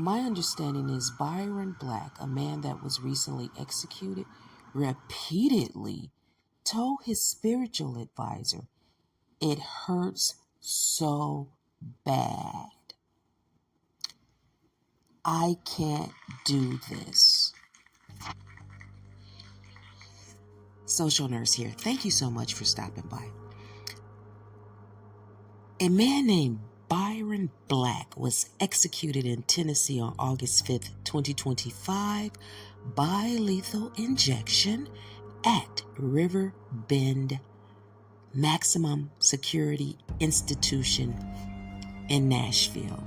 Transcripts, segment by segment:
My understanding is Byron Black, a man that was recently executed, repeatedly told his spiritual advisor, "It hurts so bad. I can't do this." Social nurse here. Thank you so much for stopping by. A man named Byron Black was executed in Tennessee on August 5th, 2025 by lethal injection at River Bend Maximum Security Institution in Nashville.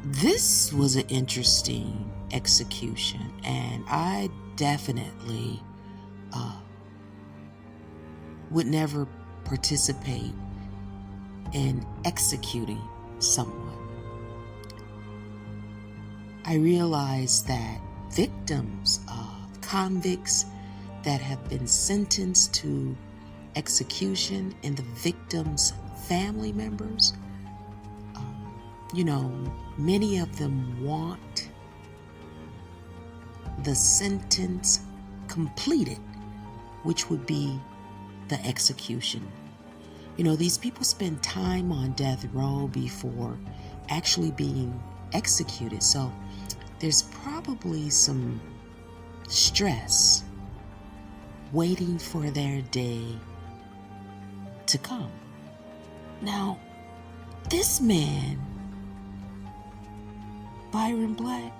This was an interesting execution, and I definitely would never participate in executing someone. I realize that victims of convicts that have been sentenced to execution and the victims' family members, many of them want the sentence completed, which would be the execution. These people spend time on death row before actually being executed. So there's probably some stress waiting for their day to come. Now, this man, Byron Black,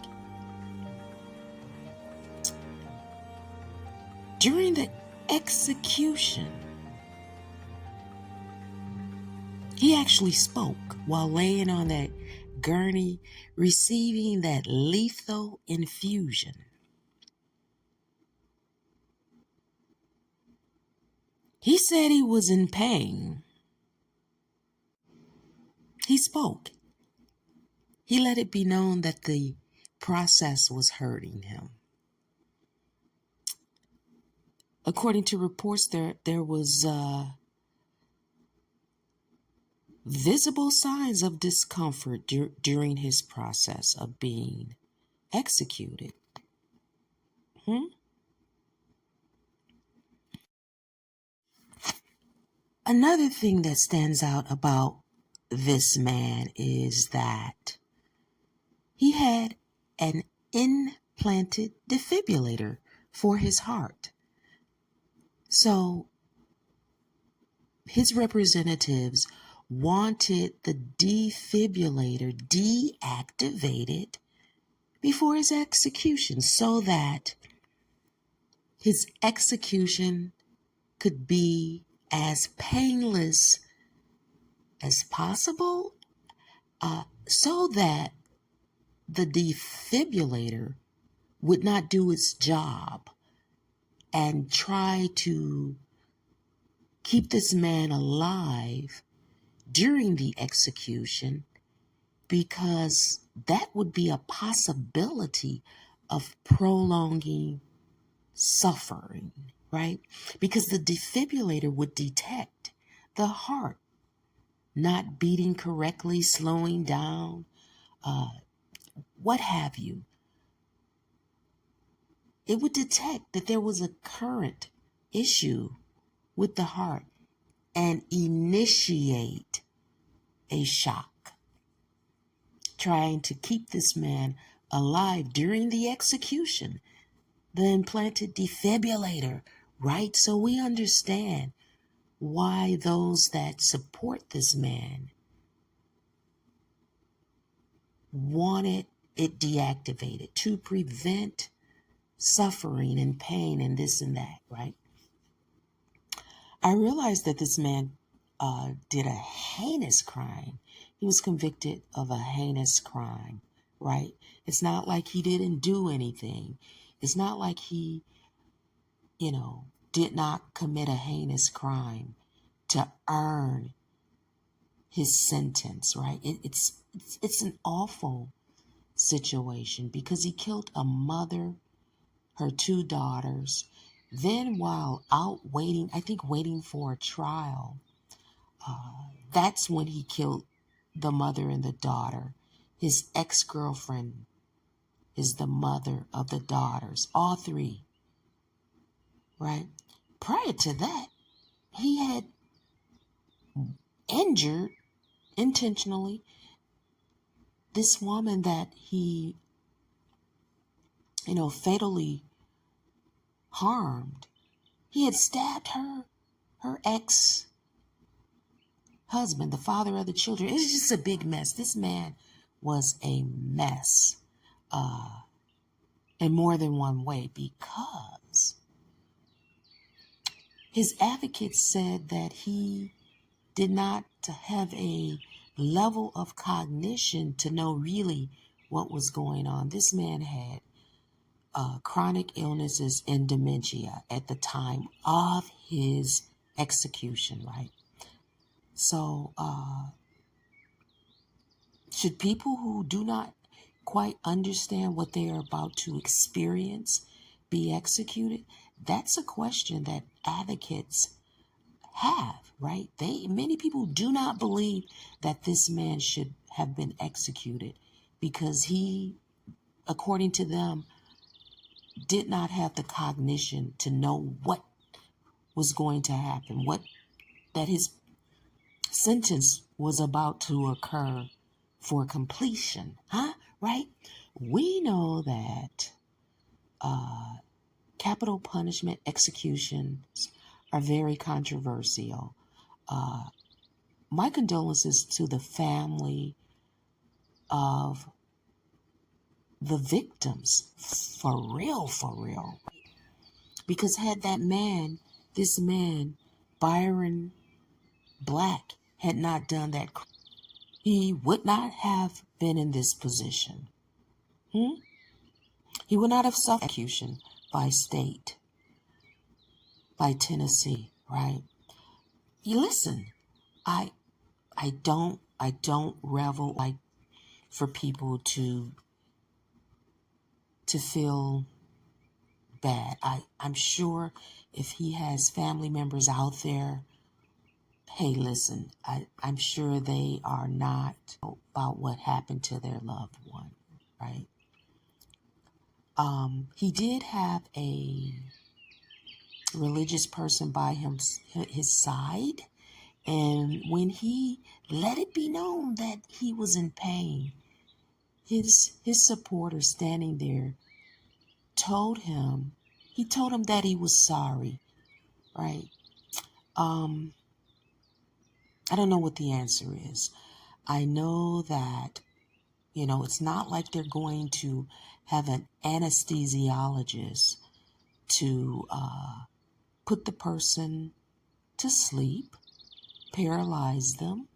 during the execution, he actually spoke while laying on that gurney, receiving that lethal infusion. He said he was in pain. He spoke. He let it be known that the process was hurting him. According to reports, there was visible signs of discomfort during his process of being executed. Another thing that stands out about this man is that he had an implanted defibrillator for his heart. So his representatives wanted the defibrillator deactivated before his execution so that his execution could be as painless as possible, so that the defibrillator would not do its job and try to keep this man alive during the execution, because that would be a possibility of prolonging suffering, right? Because the defibrillator would detect the heart not beating correctly, slowing down, what have you. It would detect that there was a current issue with the heart and initiate a shock, trying to keep this man alive during the execution. The implanted defibrillator, right? So we understand why those that support this man wanted it deactivated to prevent suffering and pain and this and that, right? I realized that this man did a heinous crime. He was convicted of a heinous crime, right? It's not like he didn't do anything. It's not like he, did not commit a heinous crime to earn his sentence, right? It's an awful situation because he killed a mother, her two daughters. Then while out waiting for a trial, that's when he killed the mother and the daughter. His ex-girlfriend is the mother of the daughters, all three, right? Prior to that, he had injured intentionally this woman that he, fatally harmed. He had stabbed her ex-husband, the father of the children. It was just a big mess. This man was a mess in more than one way, because his advocates said that he did not have a level of cognition to know really what was going on. This man had chronic illnesses and dementia at the time of his execution, right? So, should people who do not quite understand what they are about to experience be executed? That's a question that advocates have, right? Many people do not believe that this man should have been executed because he, according to them, did not have the cognition to know what was going to happen, that his sentence was about to occur for completion, right? We know that capital punishment executions are very controversial. My condolences to the family of the victims, for real. Because had this man, Byron Black, had not done that, he would not have been in this position. He would not have suffered execution by state, by Tennessee, right? You listen, I don't revel like for people to feel bad. I'm sure if he has family members out there, hey, listen, I'm sure they are not about what happened to their loved one, right? He did have a religious person by his side, and when he let it be known that he was in pain, his supporters standing there told him that he was sorry, right? I don't know what the answer is. I know that, it's not like they're going to have an anesthesiologist to put the person to sleep, paralyze them,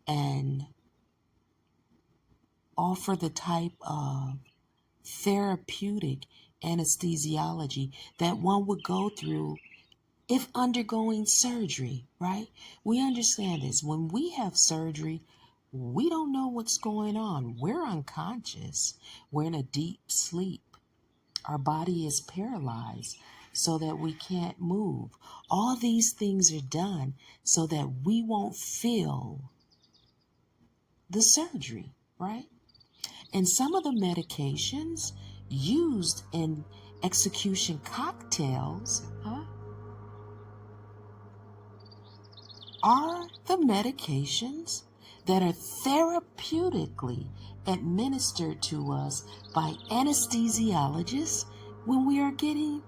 and offer the type of therapeutic anesthesiology that one would go through if undergoing surgery, right? We understand this. When we have surgery, we don't know what's going on. We're unconscious. We're in a deep sleep. Our body is paralyzed so that we can't move. All these things are done so that we won't feel the surgery, right? And some of the medications used in execution cocktails, are the medications that are therapeutically administered to us by anesthesiologists when we are getting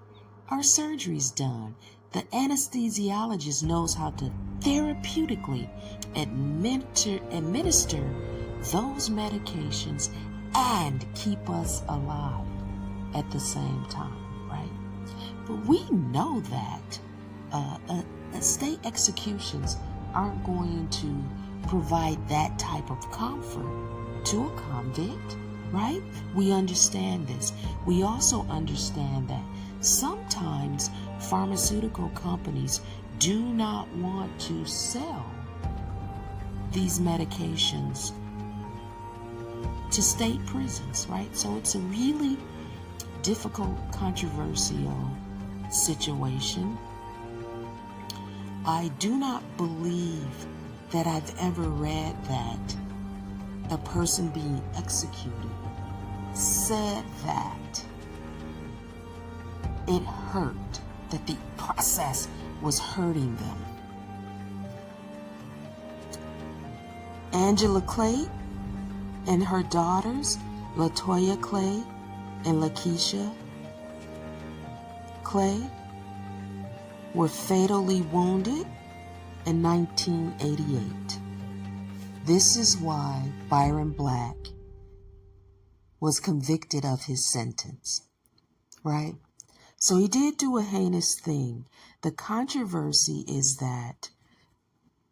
our surgeries done. The anesthesiologist knows how to therapeutically administer those medications and keep us alive at the same time, right? But we know that state executions aren't going to provide that type of comfort to a convict, right? We understand this. We also understand that sometimes pharmaceutical companies do not want to sell these medications to state prisons, right? So it's a really difficult, controversial situation. I do not believe that I've ever read that a person being executed said that it hurt, that the process was hurting them. Angela Clay and her daughters, LaToya Clay and Lakeisha Clay, were fatally wounded in 1988. This is why Byron Black was convicted of his sentence, right? So he did do a heinous thing. The controversy is that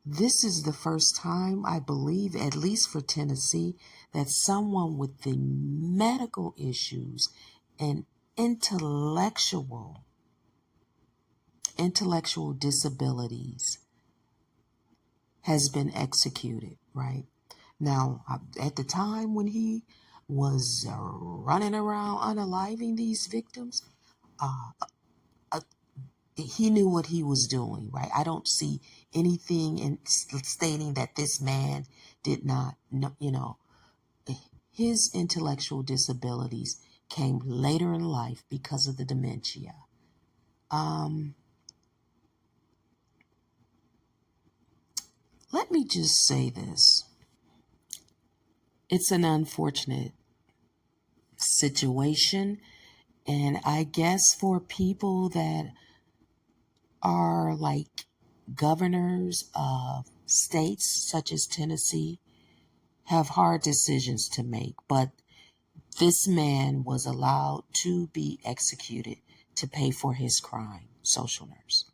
this is the first time, I believe, at least for Tennessee, that someone with the medical issues and intellectual disabilities has been executed, right? Now, at the time when he was running around unaliving these victims, he knew what he was doing, right? I don't see anything in stating that this man did not know, his intellectual disabilities came later in life because of the dementia. Let me just say this. It's an unfortunate situation, and I guess for people that are like governors of states such as Tennessee have hard decisions to make, but this man was allowed to be executed to pay for his crime. Social nurse.